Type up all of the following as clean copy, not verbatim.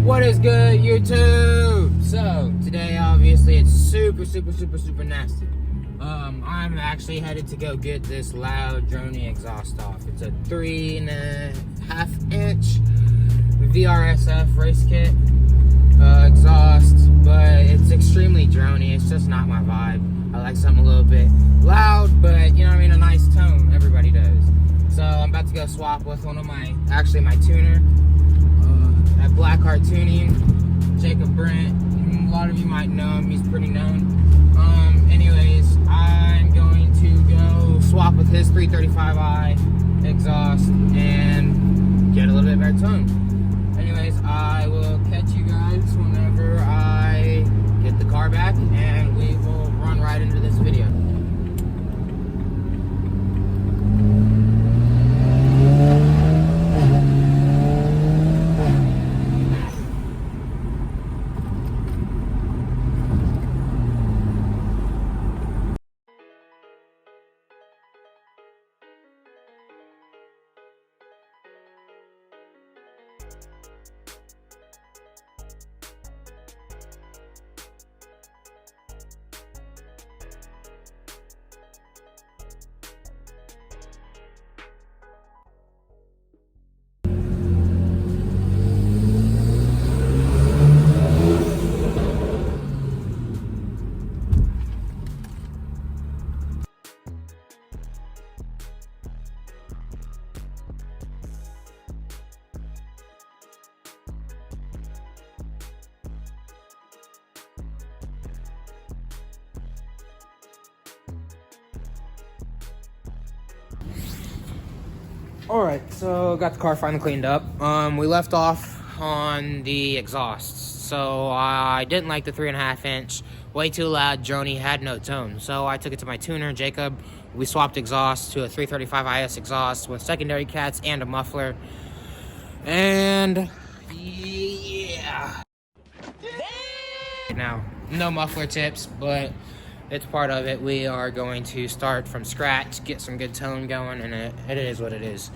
What is good, YouTube? So today obviously it's super nasty. I'm actually headed to go get this loud Droney exhaust off. It's a 3.5 inch VRSF race kit exhaust, but it's extremely Droney. It's just not my vibe. I like something a little bit loud, but you know what I mean, a nice tone. Everybody does. So I'm about to go swap with one of my tuner at Blackheart Tuning, Jacob Brent. A lot of you might know him, he's pretty known. Anyways, I'm going to go swap with his 335i exhaust and get a little bit better tone. Anyways, I will catch you guys whenever I get the car back, and we will run right into this video. Alright, so got the car finally cleaned up. We left off on the exhausts. So I didn't like the 3.5 inch, way too loud. Droney had no tone. So I took it to my tuner, Jacob. We swapped exhaust to a 335 IS exhaust with secondary cats and a muffler. And yeah. Now, no muffler tips, but it's part of it. We are going to start from scratch, get some good tone going, and it is what it is.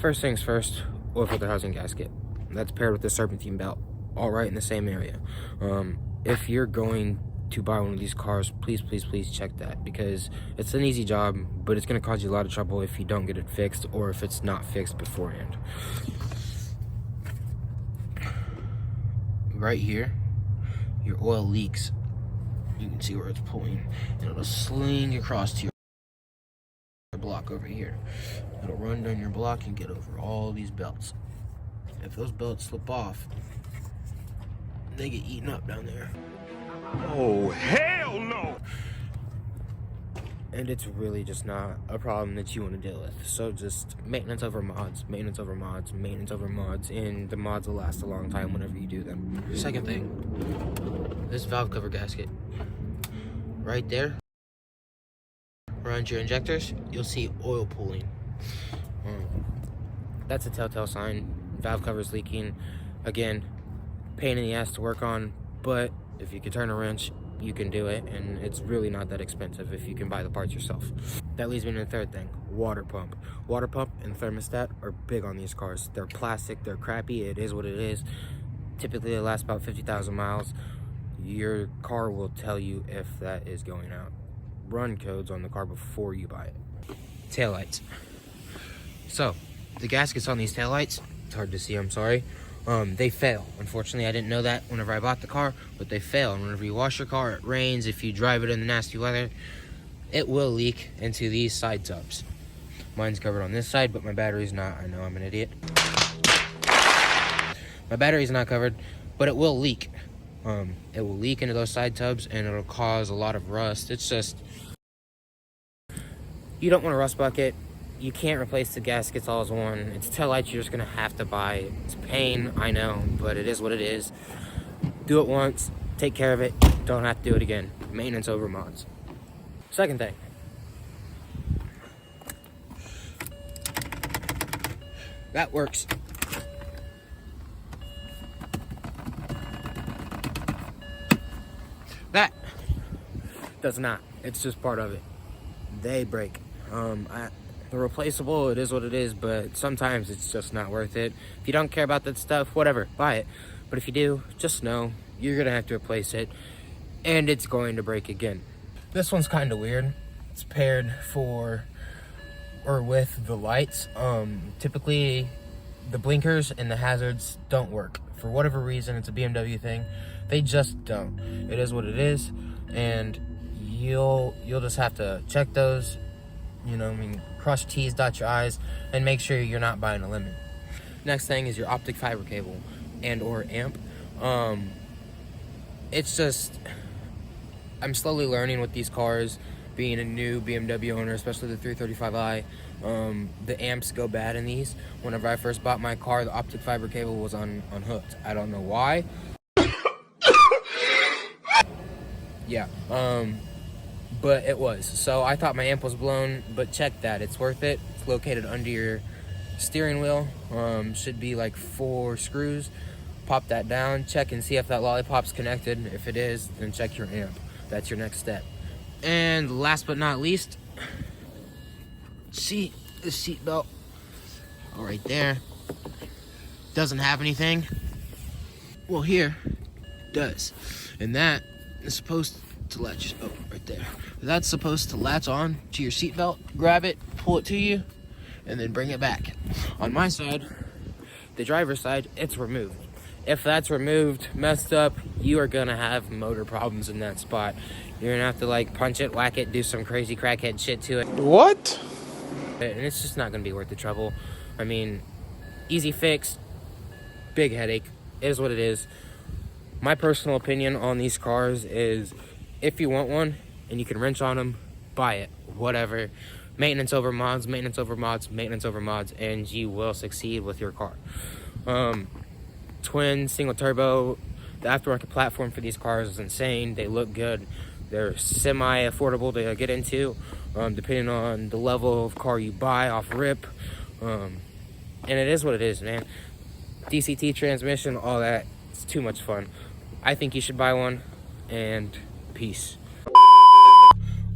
First things first, oil filter housing gasket. That's paired with the serpentine belt, all right in the same area. If you're going to buy one of these cars, please check that, because it's an easy job, but it's going to cause you a lot of trouble if you don't get it fixed or if it's not fixed beforehand. Right here, your oil leaks. You can see where it's pulling, and it'll sling across to your block over here. It'll run down your block and get over all these belts. If those belts slip off, they get eaten up down there. Oh, hell no! And it's really just not a problem that you want to deal with. So just maintenance over mods, and the mods will last a long time whenever you do them. Second thing, this valve cover gasket. Right there, around your injectors, you'll see oil pooling. That's a telltale sign. Valve cover's leaking. Again, pain in the ass to work on, but if you can turn a wrench, you can do it, and it's really not that expensive if you can buy the parts yourself. That leads me to the third thing, water pump. Water pump and thermostat are big on these cars. They're plastic, they're crappy, it is what it is. Typically they last about 50,000 miles. Your car will tell you if that is going out. Run codes on the car before you buy it. Taillights. So, the gaskets on these taillights, it's hard to see, I'm sorry. They fail. Unfortunately, I didn't know that whenever I bought the car, but they fail. And whenever you wash your car, it rains, if you drive it in the nasty weather, it will leak into these side tubs. Mine's covered on this side, but my battery's not. I know, I'm an idiot. My battery's not covered, but it will leak. It will leak into those side tubs, and it'll cause a lot of rust. It's just, you don't want a rust bucket. You can't replace the gaskets all as one. It's taillights you're just gonna have to buy. It's pain, I know, but it is what it is. Do it once, take care of it, don't have to do it again. Maintenance over mods. Second thing. That works. That does not. It's just part of it. They break. They're replaceable, it is what it is, but sometimes it's just not worth it. If you don't care about that stuff, whatever, buy it. But if you do, just know you're gonna have to replace it, and it's going to break again. This one's kind of weird. It's paired with the lights. Typically the blinkers and the hazards don't work. For whatever reason, it's a BMW thing. They just don't. It is what it is, and you'll just have to check those, cross T's, dot your I's, and make sure you're not buying a lemon. Next thing is your optic fiber cable and or amp. It's just, I'm slowly learning with these cars, being a new BMW owner, especially the 335i. The amps go bad in these. Whenever I first bought my car, the optic fiber cable was unhooked. I don't know why. Yeah, but it was. So I thought my amp was blown, but check that, it's worth it. It's located under your steering wheel. Should be like 4 screws. Pop that down, check and see if that lollipop's connected. If it is, then check your amp. That's your next step. And last but not least, the seat belt, right there, doesn't have anything. Well, here does, and that is supposed to latch. Oh, right there. That's supposed to latch on to your seat belt. Grab it, pull it to you, and then bring it back. On my side, the driver's side, it's removed. If that's removed, messed up, you are gonna have motor problems in that spot. You're gonna have to like punch it, whack it, do some crazy crackhead shit to it. What? And it's just not gonna be worth the trouble. I mean, easy fix, big headache. It is what it is. My personal opinion on these cars is, if you want one and you can wrench on them, buy it. Whatever. Maintenance over mods, maintenance over mods, maintenance over mods, and you will succeed with your car. Twin, single turbo, the aftermarket platform for these cars is insane. They look good. They're semi-affordable to get into, depending on the level of car you buy off rip. And it is what it is, man. DCT transmission, all that, it's too much fun. I think you should buy one, and peace.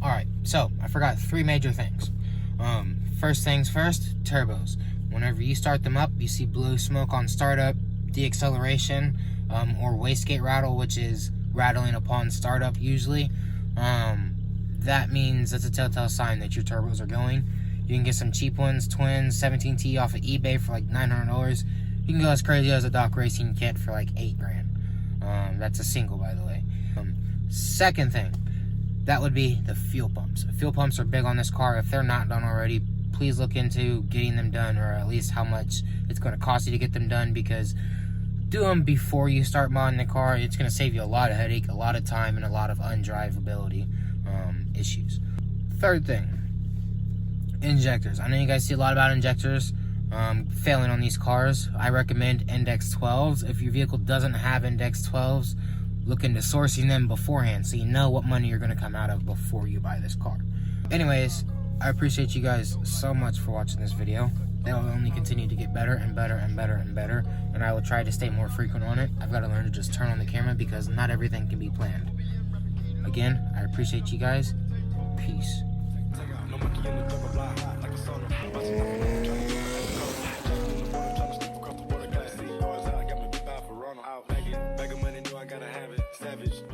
Alright, so I forgot 3 major things. First things first, turbos. Whenever you start them up, you see blue smoke on startup, deacceleration, or wastegate rattle, which is rattling upon startup usually. That means that's a telltale sign that your turbos are going. You can get some cheap ones, twins, 17T off of eBay for like $900. You can go as crazy as a Doc Racing kit for like $8,000. That's a single, by the way. Second thing, that would be the fuel pumps. Fuel pumps are big on this car. If they're not done already, please look into getting them done, or at least how much it's going to cost you to get them done, because do them before you start modding the car. It's going to save you a lot of headache, a lot of time, and a lot of undrivability issues. Third thing, injectors. I know you guys see a lot about injectors failing on these cars. I recommend Index 12s. If your vehicle doesn't have Index 12s, look into sourcing them beforehand so you know what money you're going to come out of before you buy this car. Anyways, I appreciate you guys so much for watching this video. They will only continue to get better and better and better and better, and I will try to stay more frequent on it. I've got to learn to just turn on the camera because not everything can be planned. Again, I appreciate you guys. Peace. Savage.